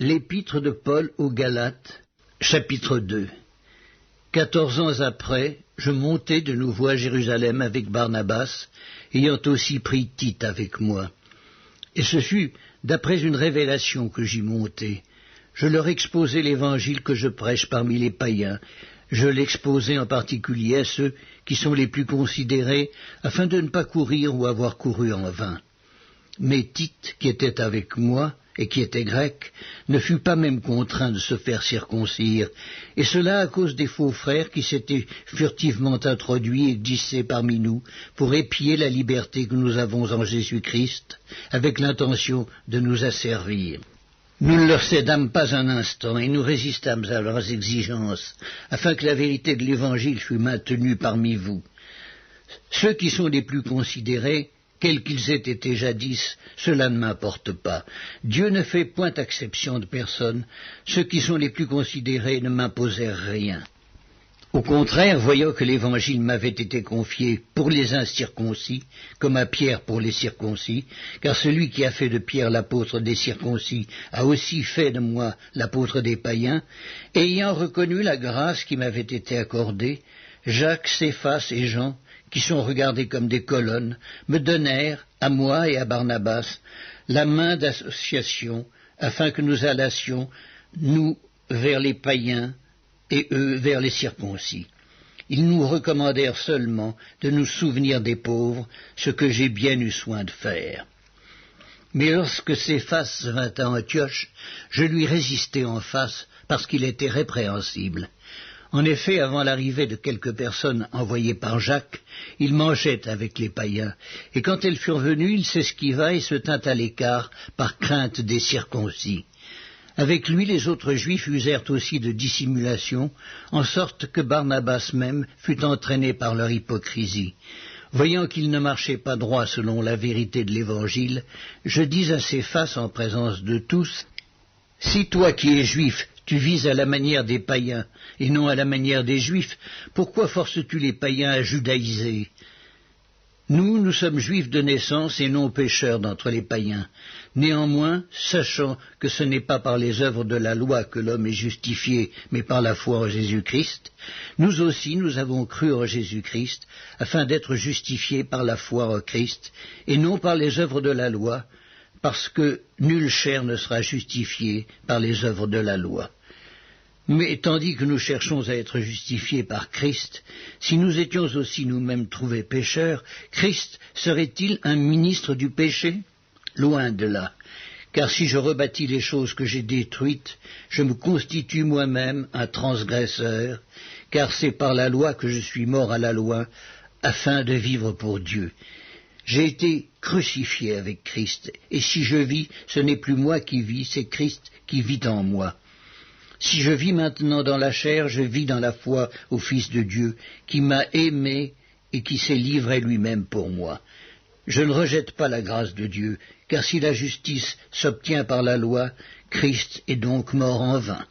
L'épître de Paul aux Galates, chapitre 2. 14 ans après, je montai de nouveau à Jérusalem avec Barnabas, ayant aussi pris Tite avec moi. Et ce fut d'après une révélation que j'y montai. Je leur exposai l'évangile que je prêche parmi les païens. Je l'exposai en particulier à ceux qui sont les plus considérés, afin de ne pas courir ou avoir couru en vain. Mais Tite, qui était avec moi, et qui était grec, ne fut pas même contraint de se faire circoncire, et cela à cause des faux frères qui s'étaient furtivement introduits et glissés parmi nous pour épier la liberté que nous avons en Jésus-Christ, avec l'intention de nous asservir. Nous ne leur cédâmes pas un instant, et nous résistâmes à leurs exigences, afin que la vérité de l'Évangile fût maintenue parmi vous. Ceux qui sont les plus considérés, quels qu'ils aient été jadis, cela ne m'importe pas. Dieu ne fait point exception de personne. Ceux qui sont les plus considérés ne m'imposèrent rien. Au contraire, voyant que l'Évangile m'avait été confié pour les incirconcis, comme à Pierre pour les circoncis, car celui qui a fait de Pierre l'apôtre des circoncis a aussi fait de moi l'apôtre des païens, et ayant reconnu la grâce qui m'avait été accordée, Jacques, Céphas et Jean, qui sont regardés comme des colonnes, me donnèrent, à moi et à Barnabas, la main d'association, afin que nous allassions, nous, vers les païens, et eux vers les circoncis. Ils nous recommandèrent seulement de nous souvenir des pauvres, ce que j'ai bien eu soin de faire. Mais lorsque Céphas vint à Antioche, je lui résistai en face, parce qu'il était répréhensible. En effet, avant l'arrivée de quelques personnes envoyées par Jacques, il mangeait avec les païens, et quand elles furent venues, il s'esquiva et se tint à l'écart par crainte des circoncis. Avec lui, les autres Juifs usèrent aussi de dissimulation, en sorte que Barnabas même fut entraîné par leur hypocrisie. Voyant qu'il ne marchait pas droit selon la vérité de l'Évangile, je dis à Céphas en présence de tous, « Si toi qui es juif, tu vises à la manière des païens, et non à la manière des Juifs, pourquoi forces-tu les païens à judaïser ? Nous sommes juifs de naissance et non pécheurs d'entre les païens. Néanmoins, sachant que ce n'est pas par les œuvres de la loi que l'homme est justifié, mais par la foi en Jésus-Christ, nous aussi nous avons cru en Jésus-Christ, afin d'être justifiés par la foi en Christ, et non par les œuvres de la loi, parce que nulle chair ne sera justifiée par les œuvres de la loi. Mais tandis que nous cherchons à être justifiés par Christ, si nous étions aussi nous-mêmes trouvés pécheurs, Christ serait-il un ministre du péché ? Loin de là. Car si je rebâtis les choses que j'ai détruites, je me constitue moi-même un transgresseur, car c'est par la loi que je suis mort à la loi, afin de vivre pour Dieu. J'ai été crucifié avec Christ, et si je vis, ce n'est plus moi qui vis, c'est Christ qui vit en moi. Si je vis maintenant dans la chair, je vis dans la foi au Fils de Dieu, qui m'a aimé et qui s'est livré lui-même pour moi. Je ne rejette pas la grâce de Dieu, car si la justice s'obtient par la loi, Christ est donc mort en vain.